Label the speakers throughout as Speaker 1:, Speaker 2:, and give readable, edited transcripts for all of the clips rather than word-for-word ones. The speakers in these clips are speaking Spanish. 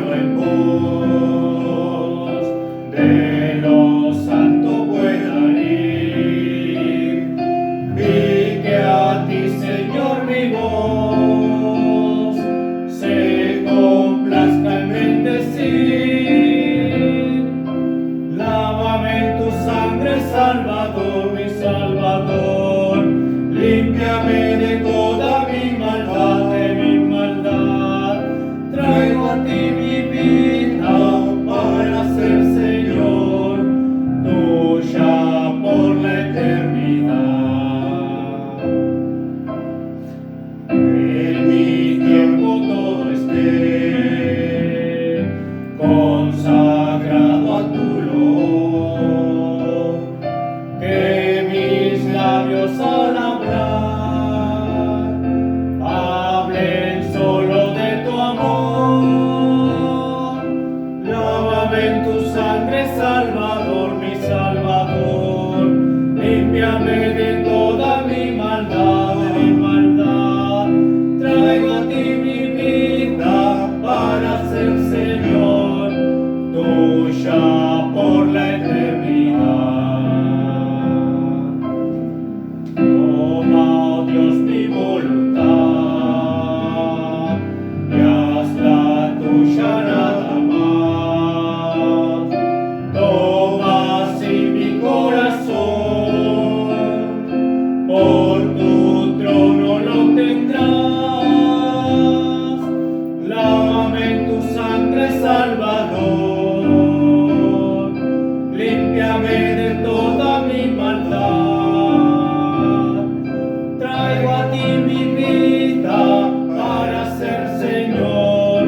Speaker 1: confío en vos, de lo santo pueda ir. Vi que a ti, Señor, mi voz se complazca en bendecir. Lávame en tu sangre, Salvador, mi Salvador. Límpiame de toda mi maldad, Traigo a ti mi vida para ser Señor, tuya por la eternidad. En mi tiempo todo esté consagrado a tu olor, que mis labios al hablar hablen solo de tu amor. Lávame en tu sangre, Salvador, mi Salvador. Límpiame de toda mi maldad, Traigo a ti mi vida para ser Señor, tuya por la eternidad. Toma, oh Dios, mi voluntad y haz la tuya nada más. Toma así mi corazón, por tu trono lo tendrás. Lávame en tu sangre, Salvador. Límpiame de toda mi maldad. Traigo a ti mi vida para ser Señor,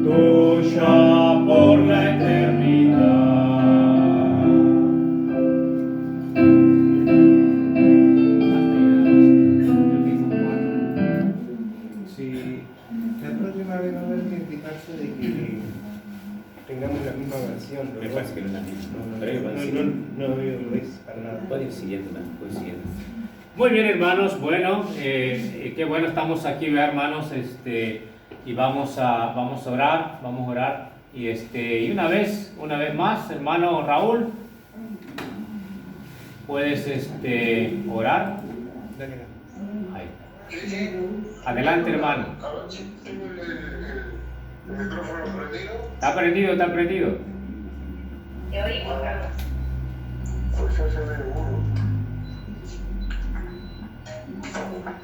Speaker 1: tuya por la eternidad.
Speaker 2: Sí, la próxima vez va a haber que fijarse de que tengamos la misma versión. ¿No?
Speaker 3: Me parece que no es la misma.
Speaker 2: No lo es para nada.
Speaker 3: Puede ir siguiendo, puede ir siguiendo. Muy bien, hermanos. Bueno, qué bueno estamos aquí, ¿verdad, hermanos? Y vamos a orar, y y una vez más, hermano Raúl, puedes orar.
Speaker 2: Dale.
Speaker 3: Ahí. Adelante, hermano.
Speaker 4: ¿El micrófono prendido?
Speaker 3: Está prendido.
Speaker 5: Te oímos, Carlos.
Speaker 4: Pues ya se ve el muro.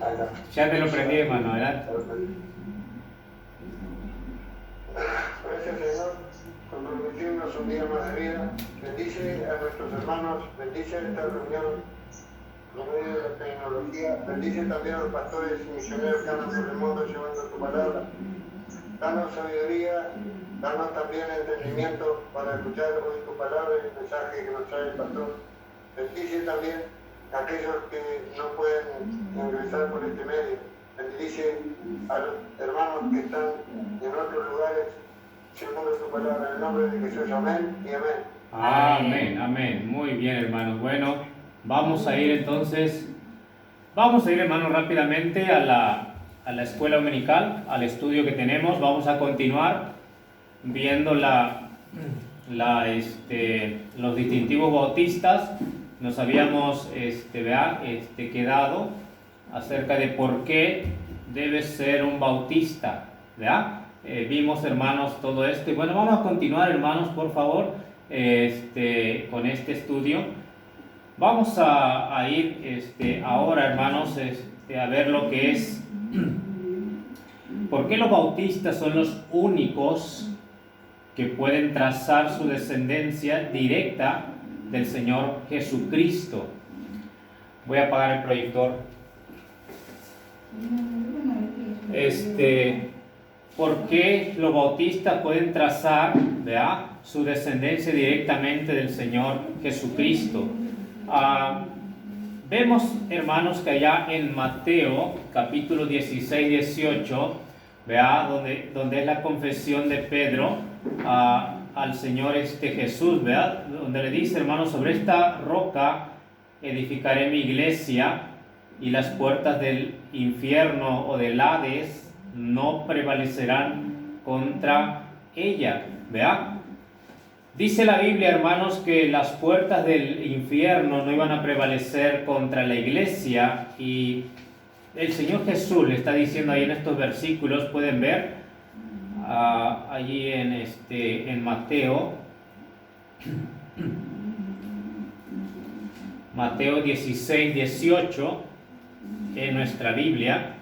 Speaker 4: Ahí está.
Speaker 3: Ya te lo prendí, hermano. Adelante.
Speaker 4: Gracias, Señor, por permitirnos un día más de vida. Bendice a nuestros hermanos, bendice esta reunión por medio de la tecnología. Bendice también a los pastores y misioneros que andan por el mundo llevando tu palabra. Danos sabiduría, danos también entendimiento para escuchar hoy tu palabra y el mensaje que nos trae el pastor. Bendice también a aquellos que no pueden ingresar por este medio. Bendice a los hermanos que están en otros lugares según tu palabra. En el nombre de Jesús, amén y amén.
Speaker 3: Amén. Muy bien, hermanos. Bueno, vamos a ir, hermanos, rápidamente a la escuela dominical, al estudio que tenemos. Vamos a continuar viendo los distintivos bautistas. Nos habíamos quedado acerca de por qué debes ser un bautista, ¿verdad? Vimos, hermanos, todo esto. Y bueno, vamos a continuar, hermanos, por favor, con este estudio. Vamos a ir ahora, hermanos, a ver lo que es por qué los bautistas son los únicos que pueden trazar su descendencia directa del Señor Jesucristo. Voy a apagar el proyector. ¿Por qué los bautistas pueden trazar, ¿verdad?, su descendencia directamente del Señor Jesucristo? Vemos, hermanos, que allá en Mateo capítulo 16, 18, ¿verdad?, donde es la confesión de Pedro al Señor Jesús, ¿verdad?, donde le dice, hermanos, sobre esta roca edificaré mi iglesia y las puertas del infierno o del Hades no prevalecerán contra ella, ¿verdad? Dice la Biblia, hermanos, que las puertas del infierno no iban a prevalecer contra la iglesia, y el Señor Jesús le está diciendo ahí en estos versículos, pueden ver allí en Mateo 16, 18 en nuestra Biblia.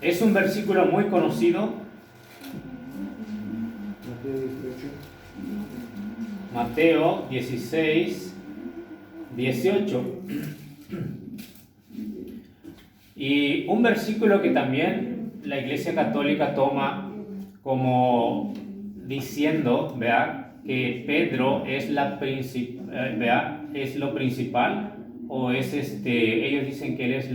Speaker 3: Es un versículo muy conocido. Mateo 16, 18. Y un versículo que también la Iglesia Católica toma como diciendo, ¿vea?, que Pedro es es lo principal, o es ellos dicen que él es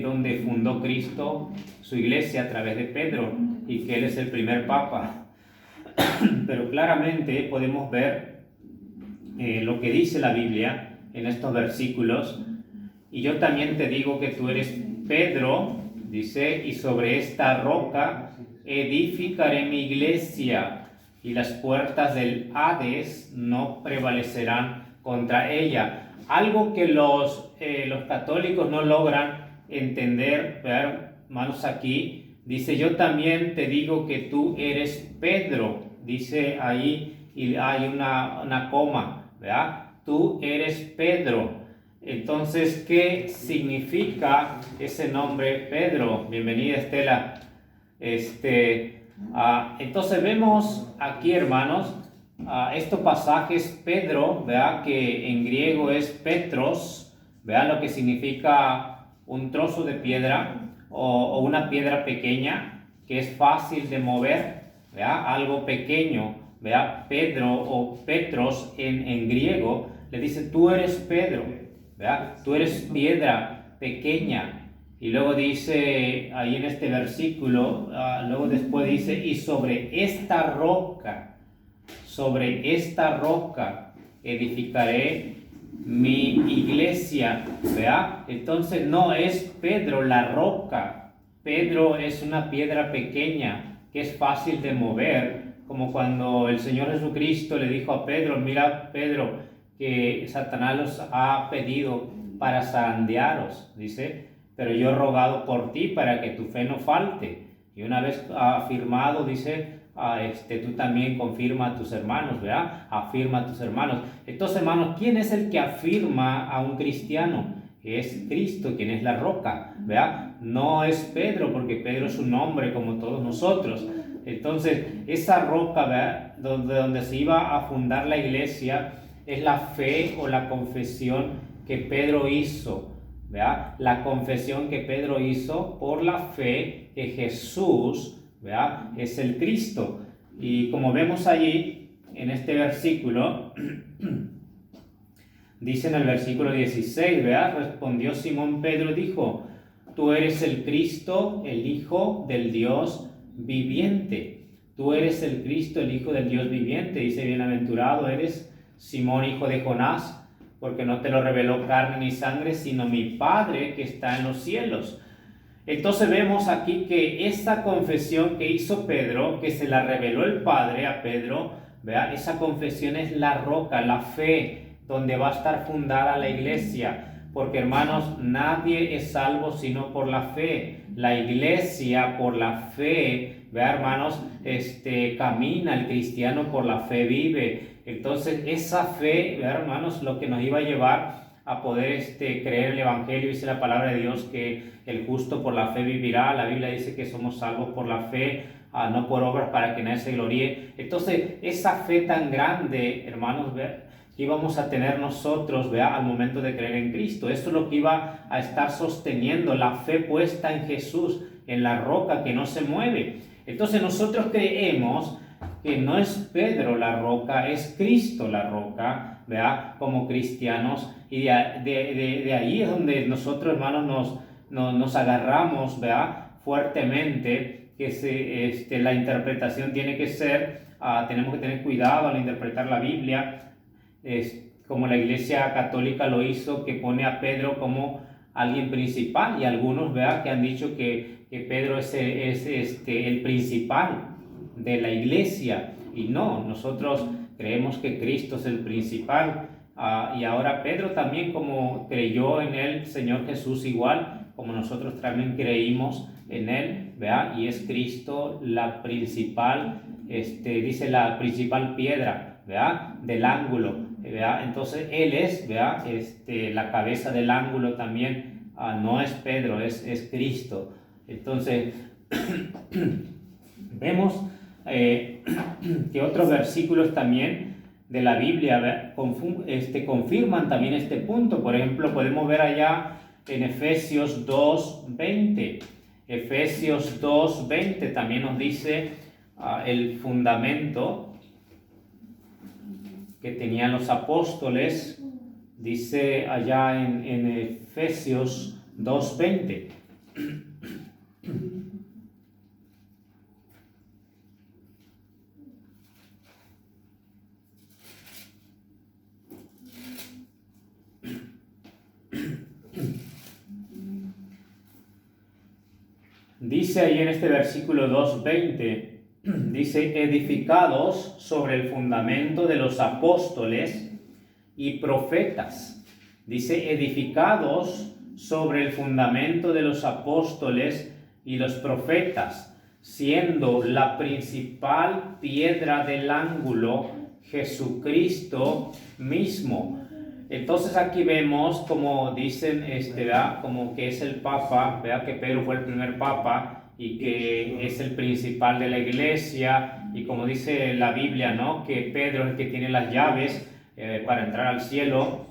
Speaker 3: donde fundó Cristo su iglesia a través de Pedro, y que él es el primer papa. Pero claramente podemos ver lo que dice la Biblia en estos versículos. Y yo también te digo que tú eres Pedro, dice, y sobre esta roca edificaré mi iglesia, y las puertas del Hades no prevalecerán contra ella. Algo que los católicos no logran entender, ver, hermanos, aquí dice: yo también te digo que tú eres Pedro, dice ahí, y hay una coma, ¿verdad? Tú eres Pedro. Entonces, ¿qué significa ese nombre Pedro? Bienvenida, Estela. Entonces vemos aquí, hermanos, estos pasajes. Pedro, ¿verdad?, que en griego es Petros, ¿verdad?, lo que significa un trozo de piedra o una piedra pequeña que es fácil de mover, ¿verdad?, algo pequeño, ¿verdad? Pedro o Petros en griego le dice: tú eres Pedro, ¿verdad? Tú eres piedra pequeña. Y luego dice ahí en este versículo, luego después dice: y sobre esta roca edificaré mi iglesia, ¿verdad? Entonces no es Pedro la roca, Pedro es una piedra pequeña que es fácil de mover, como cuando el Señor Jesucristo le dijo a Pedro: mira, Pedro, que Satanás los ha pedido para zarandearos, dice, pero yo he rogado por ti para que tu fe no falte. Y una vez afirmado, dice, tú también confirma a tus hermanos, ¿verdad? Afirma a tus hermanos. Entonces, hermanos, ¿quién es el que afirma a un cristiano? Es Cristo, quien es la roca, ¿verdad? No es Pedro, porque Pedro es un hombre como todos nosotros. Entonces, esa roca, ¿verdad?, donde se iba a fundar la iglesia, es la fe o la confesión que Pedro hizo, ¿verdad? La confesión que Pedro hizo por la fe que Jesús, ¿verdad?, es el Cristo. Y como vemos allí en este versículo, dice en el versículo 16, ¿verdad? Respondió Simón Pedro, dijo: tú eres el Cristo, el Hijo del Dios viviente. Tú eres el Cristo, el Hijo del Dios viviente. Dice: bienaventurado eres, Simón, hijo de Jonás, porque no te lo reveló carne ni sangre, sino mi Padre que está en los cielos. Entonces vemos aquí que esa confesión que hizo Pedro, que se la reveló el Padre a Pedro, ¿verdad?, esa confesión es la roca, la fe, donde va a estar fundada la iglesia. Porque, hermanos, nadie es salvo sino por la fe. La iglesia por la fe, ¿verdad, hermanos? Camina, el cristiano por la fe vive. Entonces esa fe, ¿verdad, hermanos?, lo que nos iba a llevar a poder creer el evangelio. Dice la palabra de Dios que el justo por la fe vivirá. La Biblia dice que somos salvos por la fe, no por obras, para que nadie se gloríe. Entonces esa fe tan grande, hermanos, ¿verdad?, que íbamos a tener nosotros, ¿verdad?, al momento de creer en Cristo. Esto es lo que iba a estar sosteniendo la fe puesta en Jesús, en la roca que no se mueve. Entonces nosotros creemos que no es Pedro la roca, es Cristo la roca, ¿verdad?, como cristianos. Y de ahí es donde nosotros, hermanos, nos agarramos, ¿verdad?, fuertemente, que la interpretación tiene que ser, tenemos que tener cuidado al interpretar la Biblia, como la Iglesia Católica lo hizo, que pone a Pedro como alguien principal, y algunos, ¿verdad?, que han dicho que Pedro es el principal de la iglesia, y no, nosotros creemos que Cristo es el principal. Y ahora Pedro también, como creyó en el Señor Jesús igual, como nosotros también creímos en Él, ¿verdad? Y es Cristo la principal, dice la principal piedra, ¿verdad?, del ángulo, ¿verdad? Entonces Él es, ¿verdad?, la cabeza del ángulo también, no es Pedro, es Cristo. Entonces vemos que otros versículos también de la Biblia confirman también este punto. Por ejemplo, podemos ver allá en Efesios 2:20. Efesios 2:20 también nos dice el fundamento que tenían los apóstoles. Dice allá en Efesios 2:20. Dice ahí en este versículo 2:20, dice, edificados sobre el fundamento de los apóstoles y profetas. Dice, edificados sobre el fundamento de los apóstoles y los profetas, siendo la principal piedra del ángulo Jesucristo mismo. Entonces aquí vemos como dicen, ¿verdad?, como que es el Papa, ¿verdad?, que Pedro fue el primer Papa y que es el principal de la iglesia, y como dice la Biblia, ¿no?, que Pedro es el que tiene las llaves para entrar al cielo,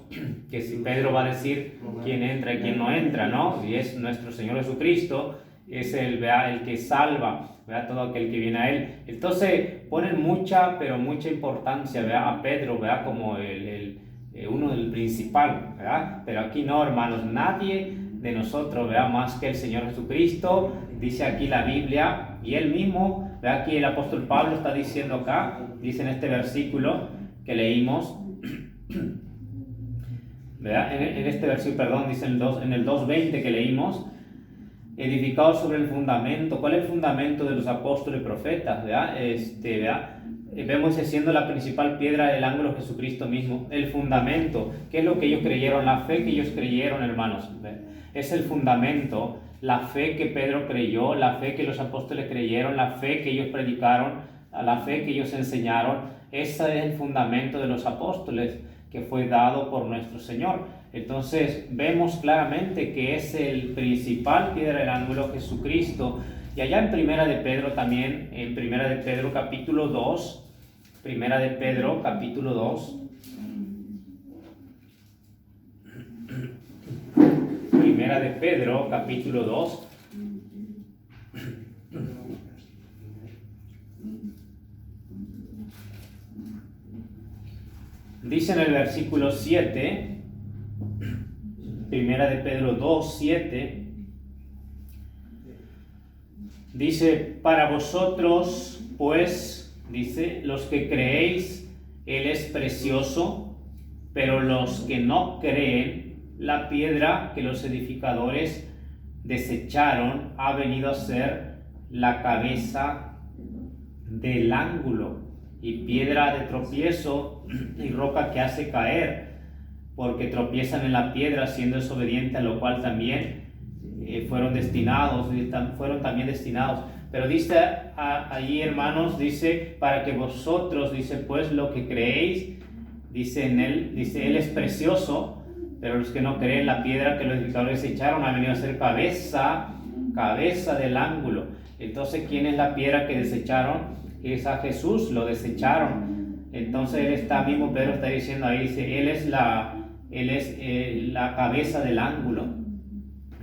Speaker 3: que si Pedro va a decir quién entra y quién no entra, ¿no?, y es nuestro Señor Jesucristo, es ¿verdad?, el que salva, ¿verdad?, todo aquel que viene a Él. Entonces ponen mucha, pero mucha importancia, ¿verdad?, a Pedro, ¿verdad?, como uno del principal, ¿verdad? Pero aquí no, hermanos, nadie de nosotros, ¿verdad?, más que el Señor Jesucristo, dice aquí la Biblia, y Él mismo, ¿verdad?, aquí el apóstol Pablo está diciendo acá, dice en este versículo que leímos, ¿verdad?, en este versículo, perdón, dice en el 2:20 que leímos, edificados sobre el fundamento. ¿Cuál es el fundamento de los apóstoles y profetas? ¿Verdad? ¿Verdad? Vemos siendo la principal piedra del ángulo Jesucristo mismo, el fundamento. ¿Qué es lo que ellos creyeron? La fe que ellos creyeron, hermanos. Es el fundamento, la fe que Pedro creyó, la fe que los apóstoles creyeron, la fe que ellos predicaron, la fe que ellos enseñaron. Ese es el fundamento de los apóstoles que fue dado por nuestro Señor. Entonces vemos claramente que es el principal piedra del ángulo Jesucristo. Y allá en Primera de Pedro también, en Primera de Pedro capítulo 2, Primera de Pedro capítulo 2, Primera de Pedro capítulo 2, dice en el versículo 7, Primera de Pedro 2:7, dice, para vosotros, pues, dice, los que creéis, Él es precioso, pero los que no creen, la piedra que los edificadores desecharon ha venido a ser la cabeza del ángulo y piedra de tropiezo y roca que hace caer, porque tropiezan en la piedra siendo desobediente, a lo cual también fueron también destinados. Pero dice allí, hermanos, dice, para que vosotros, dice, pues lo que creéis, dice en Él, dice, Él es precioso, pero los que no creen, la piedra que los edificadores echaron ha venido a ser cabeza del ángulo. Entonces, ¿quién es la piedra que desecharon? Es a Jesús, lo desecharon. Entonces Él está mismo, Pedro está diciendo ahí, dice, Él es la cabeza del ángulo.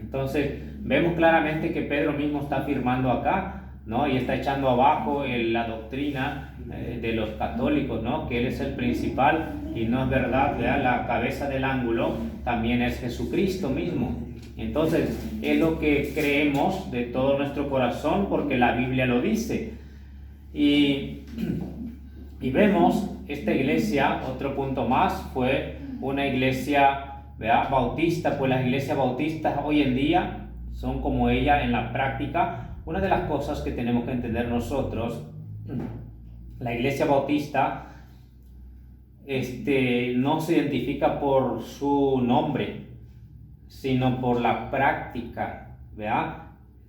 Speaker 3: Entonces vemos claramente que Pedro mismo está afirmando acá, ¿no?, y está echando abajo la doctrina de los católicos, ¿no?, que Él es el principal, y no es verdad, ¿verdad? La cabeza del ángulo también es Jesucristo mismo. Entonces es lo que creemos de todo nuestro corazón, porque la Biblia lo dice. Y vemos esta iglesia, otro punto más, fue una iglesia ¿verdad? Bautista, pues las iglesias bautistas hoy en día son como ella en la práctica. Una de las cosas que tenemos que entender nosotros, la iglesia bautista no se identifica por su nombre, sino por la práctica, ¿verdad?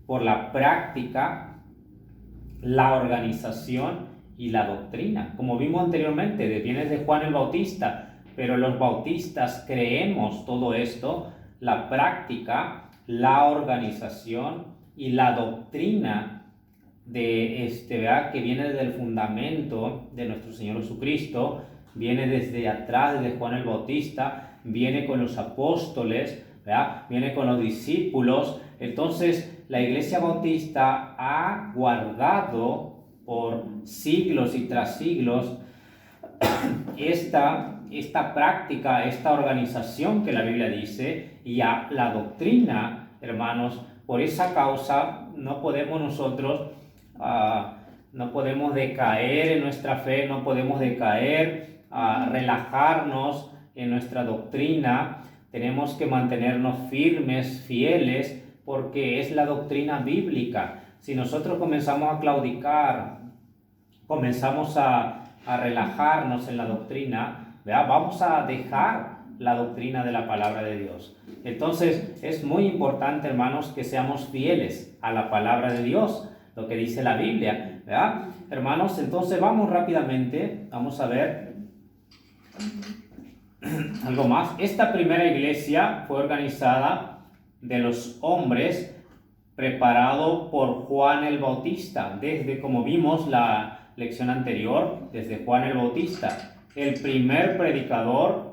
Speaker 3: Por la práctica, la organización y la doctrina. Como vimos anteriormente, viene de Juan el Bautista, pero los bautistas creemos todo esto, la práctica, la organización y la doctrina ¿verdad? Que viene desde el fundamento de nuestro Señor Jesucristo, viene desde atrás, desde Juan el Bautista, viene con los apóstoles, ¿verdad? Viene con los discípulos. Entonces, la iglesia bautista ha guardado por siglos y tras siglos esta práctica, esta organización que la Biblia dice, y a la doctrina, hermanos. Por esa causa no podemos nosotros, no podemos decaer en nuestra fe, no podemos decaer, relajarnos en nuestra doctrina. Tenemos que mantenernos firmes, fieles, porque es la doctrina bíblica. Si nosotros comenzamos a claudicar, comenzamos a relajarnos en la doctrina, ¿verdad? Vamos a dejar la doctrina de la palabra de Dios. Entonces es muy importante, hermanos, que seamos fieles a la palabra de Dios, lo que dice la Biblia, ¿verdad? Hermanos, entonces vamos rápidamente, vamos a ver algo más. Esta primera iglesia fue organizada de los hombres, preparado por Juan el Bautista, desde, como vimos la lección anterior, desde Juan el Bautista, el primer predicador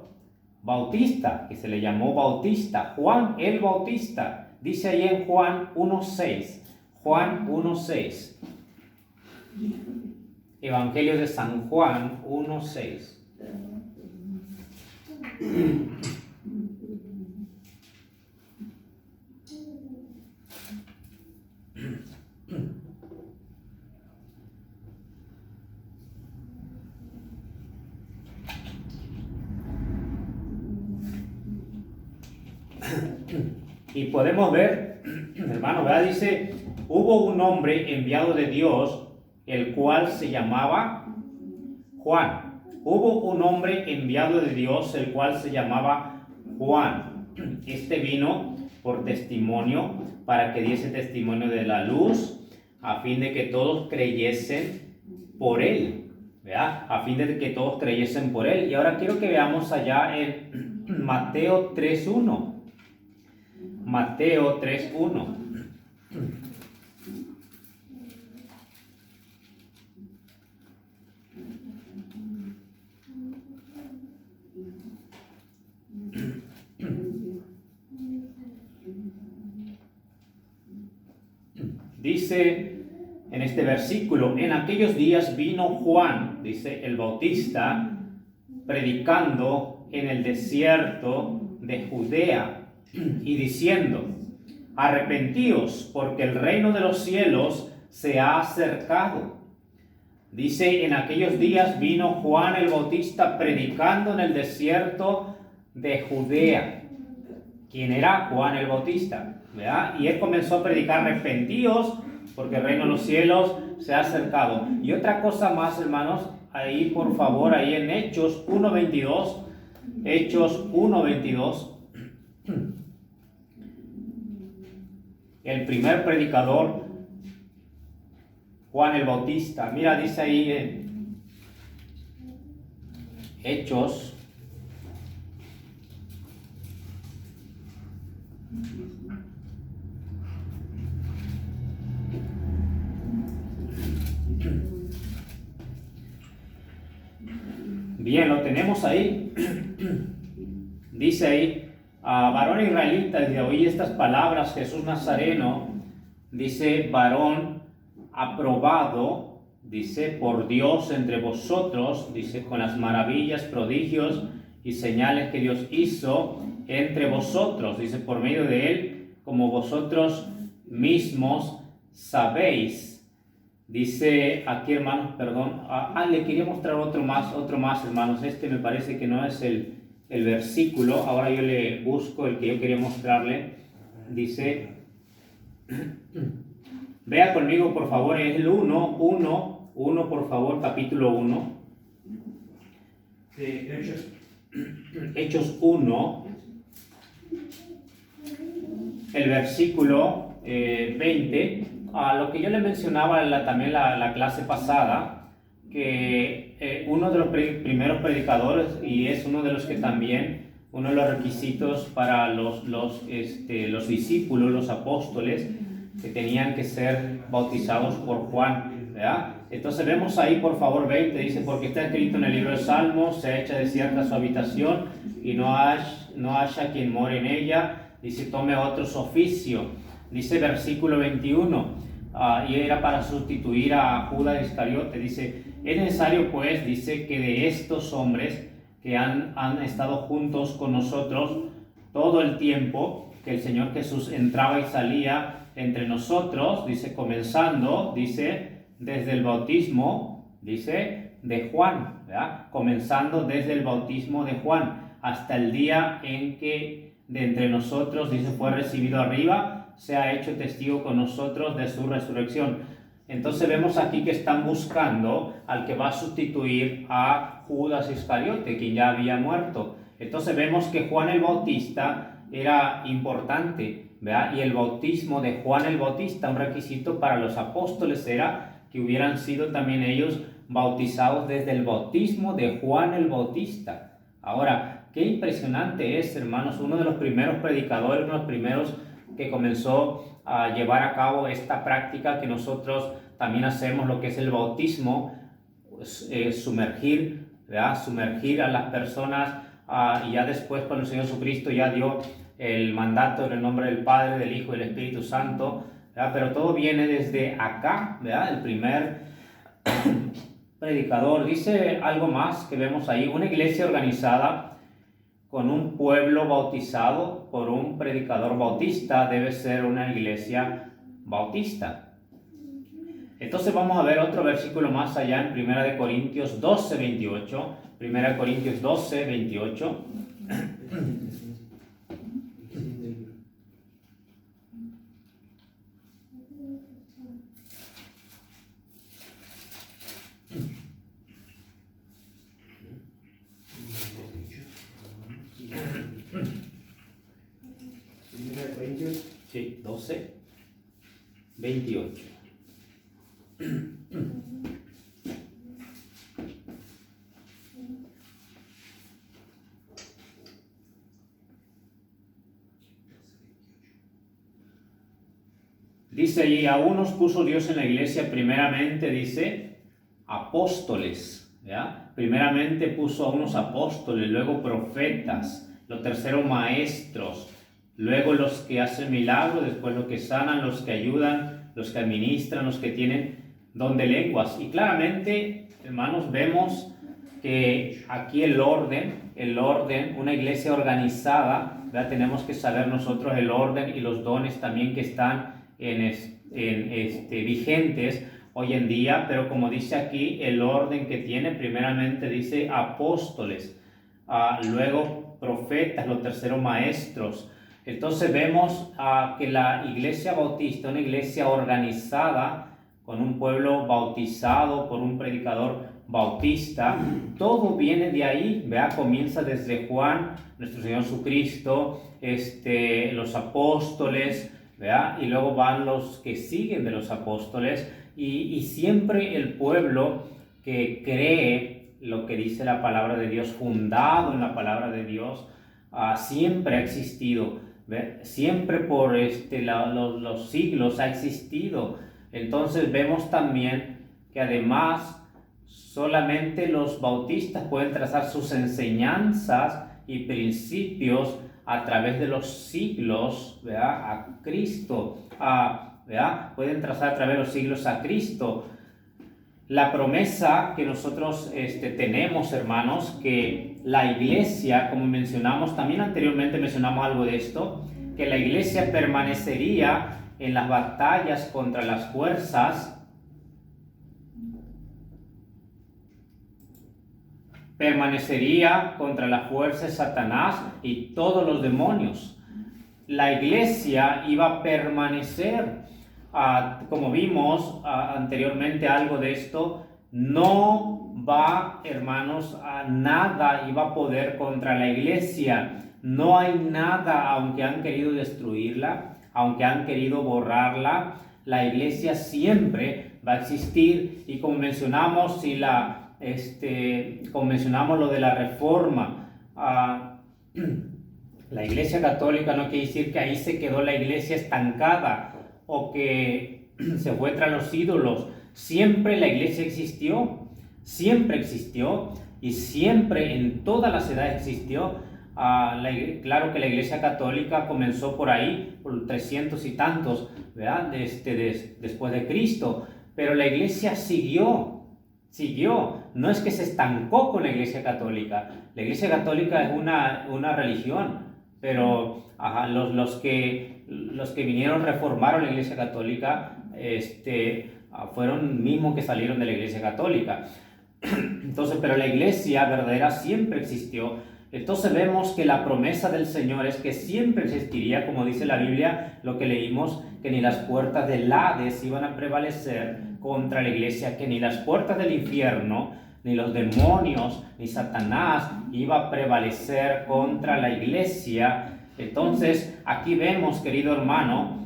Speaker 3: bautista, que se le llamó Bautista, Juan el Bautista. Dice ahí en Juan 1:6, Juan 1:6, Evangelio de San Juan 1:6. Y podemos ver, hermano, ¿verdad? Dice, hubo un hombre enviado de Dios, el cual se llamaba Juan. Hubo un hombre enviado de Dios, el cual se llamaba Juan. Este vino por testimonio, para que diese testimonio de la luz, a fin de que todos creyesen por él, ¿verdad? A fin de que todos creyesen por él. Y ahora quiero que veamos allá en Mateo 3:1. Mateo 3:1. Dice en este versículo, en aquellos días vino Juan, dice el Bautista, predicando en el desierto de Judea y diciendo, arrepentíos, porque el reino de los cielos se ha acercado. Dice, en aquellos días vino Juan el Bautista predicando en el desierto de Judea. ¿Quién era Juan el Bautista? ¿Verdad? Y él comenzó a predicar, arrepentíos, porque el reino de los cielos se ha acercado. Y otra cosa más, hermanos, ahí por favor, ahí en Hechos 1:22, Hechos 1:22, el primer predicador, Juan el Bautista. Mira, dice ahí en Hechos bien, lo tenemos ahí. Dice ahí, varón israelita, desde oí estas palabras, Jesús Nazareno, dice, varón aprobado, dice, por Dios entre vosotros, dice, con las maravillas, prodigios y señales que Dios hizo entre vosotros, dice, por medio de él, como vosotros mismos sabéis. Dice aquí, hermanos, perdón, le quería mostrar otro más, hermanos. Este me parece que no es el el versículo, ahora yo le busco el que yo quería mostrarle, dice, vea conmigo por favor, es el 1 por favor, capítulo 1. Hechos 1, el versículo 20, a lo que yo le mencionaba también la clase pasada, que uno de los primeros predicadores, y es uno de los que también, uno de los requisitos para los discípulos, los apóstoles, que tenían que ser bautizados por Juan, ¿verdad? Entonces vemos ahí por favor 20, dice, porque está escrito en el libro de Salmos, se echa desierta su habitación y no haya quien more en ella, dice, tome otro su oficio. Dice versículo 21, y era para sustituir a Judas Iscariote, dice, es necesario pues, dice, que de estos hombres que han estado juntos con nosotros todo el tiempo, que el Señor Jesús entraba y salía entre nosotros, dice, comenzando, dice, desde el bautismo, dice, de Juan, ¿verdad? Comenzando desde el bautismo de Juan, hasta el día en que de entre nosotros, dice, fue recibido arriba, se ha hecho testigo con nosotros de su resurrección. Entonces vemos aquí que están buscando al que va a sustituir a Judas Iscariote, quien ya había muerto. Entonces vemos que Juan el Bautista era importante, ¿verdad? Y el bautismo de Juan el Bautista, un requisito para los apóstoles era que hubieran sido también ellos bautizados desde el bautismo de Juan el Bautista. Ahora, qué impresionante es, hermanos, uno de los primeros predicadores, uno de los primeros que comenzó a llevar a cabo esta práctica que nosotros también hacemos, lo que es el bautismo, sumergir, ¿verdad? Sumergir a las personas, y ya después cuando el Señor Jesucristo ya dio el mandato en el nombre del Padre, del Hijo y del Espíritu Santo, ¿verdad? Pero todo viene desde acá, ¿verdad? El primer predicador. Dice algo más que vemos ahí, una iglesia organizada con un pueblo bautizado por un predicador bautista debe ser una iglesia bautista. Entonces vamos a ver otro versículo más allá en 1 Corintios 12, 28. 1 Corintios 12, 28. Sí, 12, 28. Dice, y a unos puso Dios en la iglesia, primeramente, dice, apóstoles, ¿ya? Primeramente puso a unos apóstoles, luego profetas, lo tercero maestros, luego los que hacen milagros, después los que sanan, los que ayudan, los que administran, los que tienen don de lenguas. Y claramente, hermanos, vemos que aquí el orden, una iglesia organizada, ¿verdad? Tenemos que saber nosotros el orden y los dones también que están vigentes hoy en día, pero como dice aquí, el orden que tiene, primeramente dice apóstoles, luego profetas, lo tercero maestros. Entonces vemos que la iglesia bautista, una iglesia organizada, con un pueblo bautizado por un predicador bautista, todo viene de ahí, ¿verdad? Comienza desde Juan, nuestro Señor Jesucristo, los apóstoles, ¿verdad? Y luego van los que siguen de los apóstoles, y siempre el pueblo que cree lo que dice la palabra de Dios, fundado en la palabra de Dios, siempre ha existido, ¿verdad? Siempre por los siglos ha existido. Entonces vemos también que además solamente los bautistas pueden trazar sus enseñanzas y principios a través de los siglos, ¿verdad? A Cristo, ¿verdad? Pueden trazar a través de los siglos a Cristo. La promesa que nosotros tenemos, hermanos, que la iglesia, como mencionamos, también anteriormente mencionamos algo de esto, que la iglesia permanecería en las batallas contra las fuerzas permanecería contra la fuerza de Satanás y todos los demonios. La iglesia iba a permanecer, como vimos anteriormente algo de esto, no va, hermanos, a nada iba a poder contra la iglesia. No hay nada, aunque han querido destruirla, aunque han querido borrarla, la iglesia siempre va a existir. Y como mencionamos, como mencionamos lo de la reforma, la iglesia católica no quiere decir que ahí se quedó la iglesia estancada o que se fue tras los ídolos. Siempre la iglesia existió y siempre en todas las edades existió. Claro que la iglesia católica comenzó por ahí, por 300 y tantos, ¿verdad? Después de Cristo, pero la iglesia siguió. No es que se estancó con la iglesia católica. La iglesia católica es una religión, pero los que vinieron, reformaron la iglesia católica, fueron mismos que salieron de la iglesia católica. Entonces, pero la iglesia verdadera siempre existió. Entonces vemos que la promesa del Señor es que siempre existiría, como dice la Biblia, lo que leímos, que ni las puertas del Hades iban a prevalecer contra la iglesia, que ni las puertas del infierno, ni los demonios, ni Satanás iba a prevalecer contra la iglesia. Entonces, aquí vemos, querido hermano,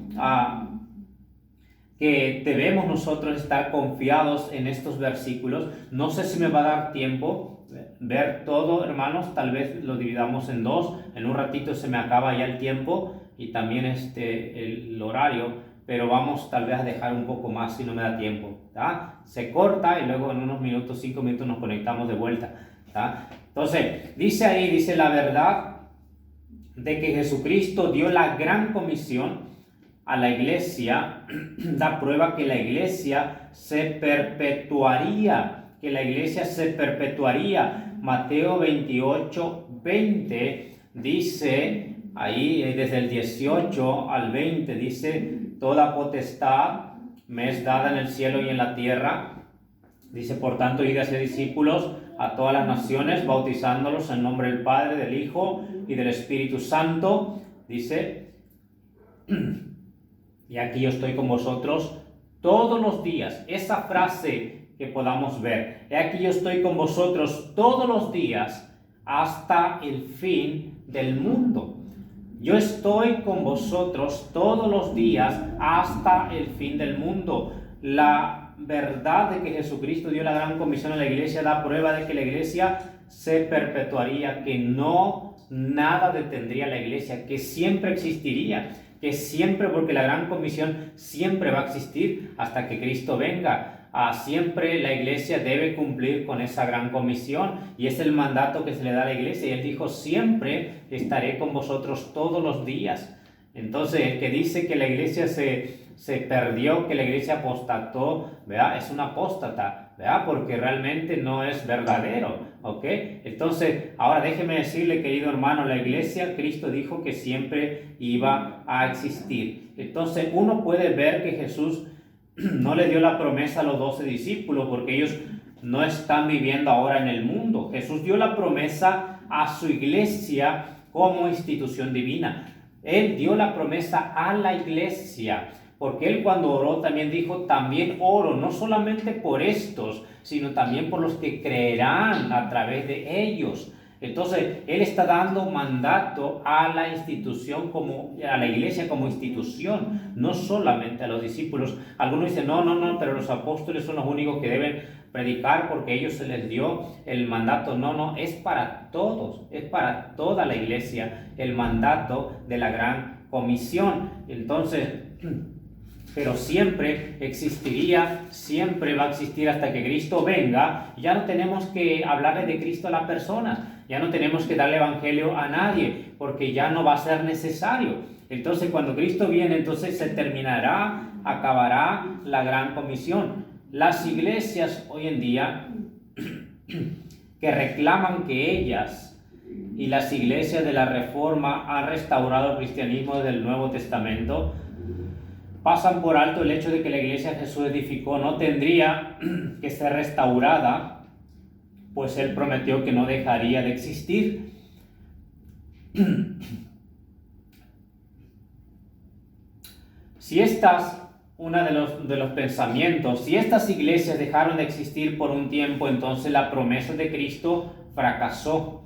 Speaker 3: que debemos nosotros estar confiados en estos versículos. No sé si me va a dar tiempo ver todo, hermanos, tal vez lo dividamos en dos. En un ratito se me acaba ya el tiempo y también el horario, pero vamos tal vez a dejar un poco más si no me da tiempo, ¿tá? Se corta y luego en unos minutos, 5 minutos nos conectamos de vuelta, ¿tá? Entonces, dice la verdad de que Jesucristo dio la gran comisión a la iglesia, da prueba que la iglesia se perpetuaría, Mateo 28:20 dice, ahí desde el 18 al 20, dice, toda potestad me es dada en el cielo y en la tierra. Dice, por tanto, id a hacer discípulos a todas las naciones, bautizándolos en nombre del Padre, del Hijo y del Espíritu Santo. Dice, y aquí yo estoy con vosotros todos los días. Esa frase que podamos ver, he aquí yo estoy con vosotros todos los días hasta el fin del mundo. Yo estoy con vosotros todos los días hasta el fin del mundo. La verdad de que Jesucristo dio la gran comisión a la iglesia da prueba de que la iglesia se perpetuaría, que no nada detendría a la iglesia, que siempre existiría, que siempre, porque la gran comisión siempre va a existir hasta que Cristo venga. Siempre la iglesia debe cumplir con esa gran comisión y es el mandato que se le da a la iglesia. Y él dijo, siempre estaré con vosotros todos los días. Entonces, el que dice que la iglesia se perdió, que la iglesia apostató, ¿verdad? Es un apóstata, ¿verdad? Porque realmente no es verdadero, ¿ok? Entonces, ahora déjeme decirle, querido hermano, la iglesia, Cristo dijo que siempre iba a existir. Entonces, uno puede ver que Jesús no le dio la promesa a los 12 discípulos porque ellos no están viviendo ahora en el mundo. Jesús dio la promesa a su iglesia como institución divina. Él dio la promesa a la iglesia, porque él cuando oró también dijo, también oro no solamente por estos, sino también por los que creerán a través de ellos. Entonces, él está dando mandato a la institución, a la iglesia como institución, no solamente a los discípulos. Algunos dicen, no, pero los apóstoles son los únicos que deben predicar porque ellos se les dio el mandato. No, es para todos, es para toda la iglesia el mandato de la gran comisión. Entonces, pero siempre existiría, siempre va a existir hasta que Cristo venga. Ya no tenemos que hablarle de Cristo a las personas, ya no tenemos que darle evangelio a nadie, porque ya no va a ser necesario. Entonces, cuando Cristo viene, entonces se terminará, acabará la gran comisión. Las iglesias hoy en día que reclaman que ellas y las iglesias de la Reforma han restaurado el cristianismo desde el Nuevo Testamento, pasan por alto el hecho de que la iglesia que Jesús edificó no tendría que ser restaurada pues Él prometió que no dejaría de existir. Si uno de los pensamientos, si estas iglesias dejaron de existir por un tiempo, entonces la promesa de Cristo fracasó.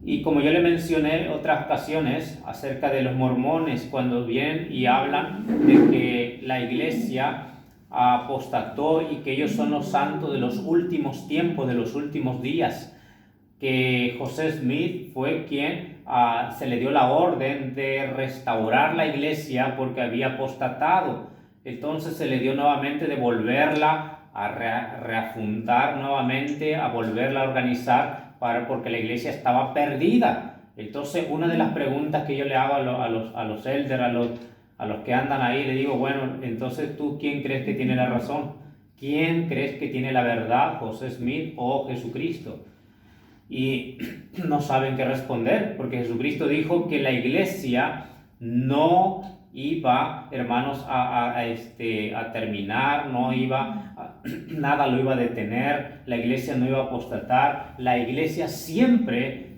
Speaker 3: Y como yo le mencioné en otras ocasiones acerca de los mormones, cuando vienen y hablan de que la iglesia apostató y que ellos son los santos de los últimos tiempos, de los últimos días, que José Smith fue quien se le dio la orden de restaurar la iglesia porque había apostatado. Entonces se le dio nuevamente de volverla a reafundar nuevamente, a volverla a organizar, porque la iglesia estaba perdida. Entonces una de las preguntas que yo le hago a los elders, a los que andan ahí, le digo, bueno, entonces tú, ¿quién crees que tiene la razón? ¿Quién crees que tiene la verdad, José Smith o Jesucristo? Y no saben qué responder, porque Jesucristo dijo que la iglesia no iba, hermanos, a terminar, nada lo iba a detener, la iglesia no iba a apostatar, la iglesia siempre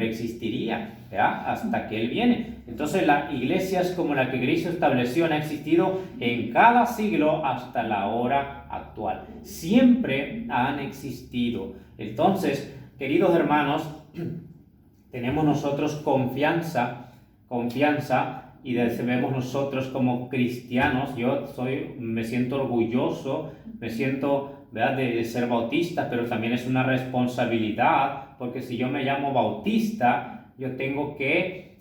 Speaker 3: existiría, ¿verdad? Hasta que Él viene. Entonces la iglesia es como la que Cristo estableció, han existido en cada siglo hasta la hora actual. Siempre han existido. Entonces, queridos hermanos, tenemos nosotros confianza y debemos nosotros como cristianos, me siento orgulloso, me siento, ¿verdad?, de ser bautista, pero también es una responsabilidad, porque si yo me llamo bautista, yo tengo que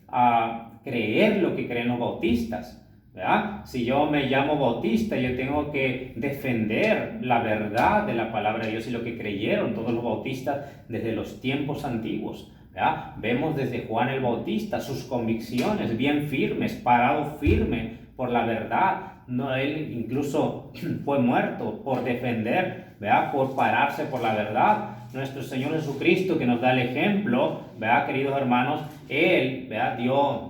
Speaker 3: creer lo que creen los bautistas, ¿verdad? Si yo me llamo bautista, yo tengo que defender la verdad de la palabra de Dios y lo que creyeron todos los bautistas desde los tiempos antiguos, ¿verdad? Vemos desde Juan el Bautista sus convicciones bien firmes, parado firme por la verdad. No, él incluso fue muerto por defender, ¿verdad?, por pararse por la verdad. Nuestro Señor Jesucristo, que nos da el ejemplo, ¿verdad, queridos hermanos? Él, ¿verdad?, dio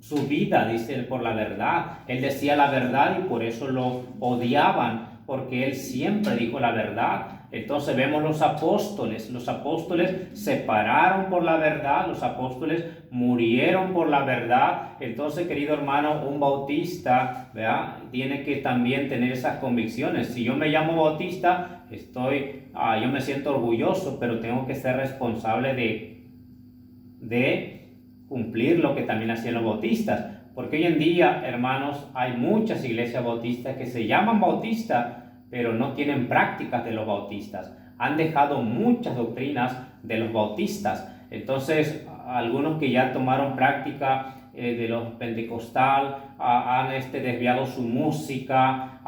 Speaker 3: su vida, dice él, por la verdad. Él decía la verdad y por eso lo odiaban, porque él siempre dijo la verdad. Entonces vemos los apóstoles se pararon por la verdad, los apóstoles murieron por la verdad. Entonces, querido hermano, un bautista, ¿verdad?, tiene que también tener esas convicciones. Si yo me llamo bautista, yo me siento orgulloso, pero tengo que ser responsable de cumplir lo que también hacían los bautistas, porque hoy en día, hermanos, hay muchas iglesias bautistas que se llaman bautistas, pero no tienen prácticas de los bautistas. Han dejado muchas doctrinas de los bautistas. Entonces, algunos que ya tomaron práctica de los pentecostal han desviado su música,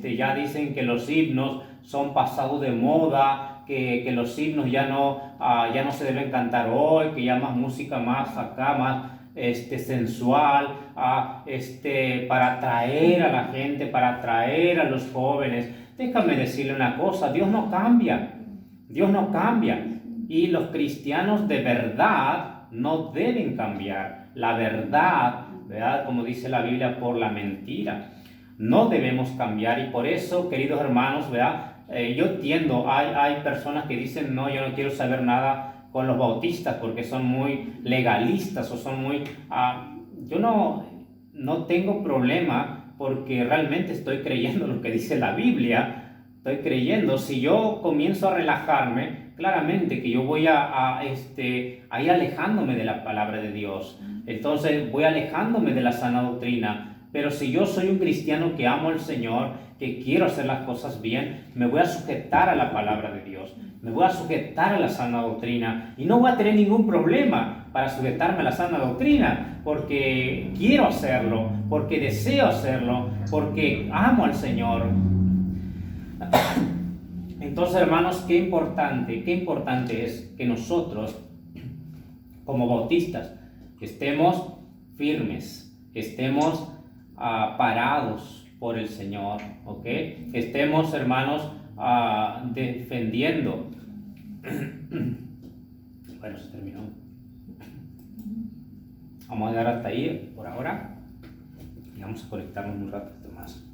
Speaker 3: ya dicen que los himnos son pasados de moda, que los himnos ya no se deben cantar hoy, que ya más música más acá, más sensual, para atraer a la gente, para atraer a los jóvenes. Déjame decirle una cosa, Dios no cambia, y los cristianos de verdad no deben cambiar la verdad, ¿verdad?, como dice la Biblia, por la mentira. No debemos cambiar, y por eso, queridos hermanos, ¿verdad?, yo entiendo, hay personas que dicen, no, yo no quiero saber nada con los bautistas porque son muy legalistas o son muy... yo no tengo problema porque realmente estoy creyendo lo que dice la Biblia, estoy creyendo. Si yo comienzo a relajarme, claramente que yo voy a ir alejándome de la palabra de Dios, entonces voy alejándome de la sana doctrina. Pero si yo soy un cristiano que amo al Señor, que quiero hacer las cosas bien, me voy a sujetar a la palabra de Dios, me voy a sujetar a la sana doctrina y no voy a tener ningún problema para sujetarme a la sana doctrina, porque quiero hacerlo, porque deseo hacerlo, porque amo al Señor. Entonces, hermanos, qué importante es que nosotros, como bautistas, estemos firmes, estemos parados por el Señor, ¿ok? Estemos, hermanos, defendiendo. Bueno, se terminó. Vamos a dar hasta ahí por ahora y vamos a conectarnos un rato más.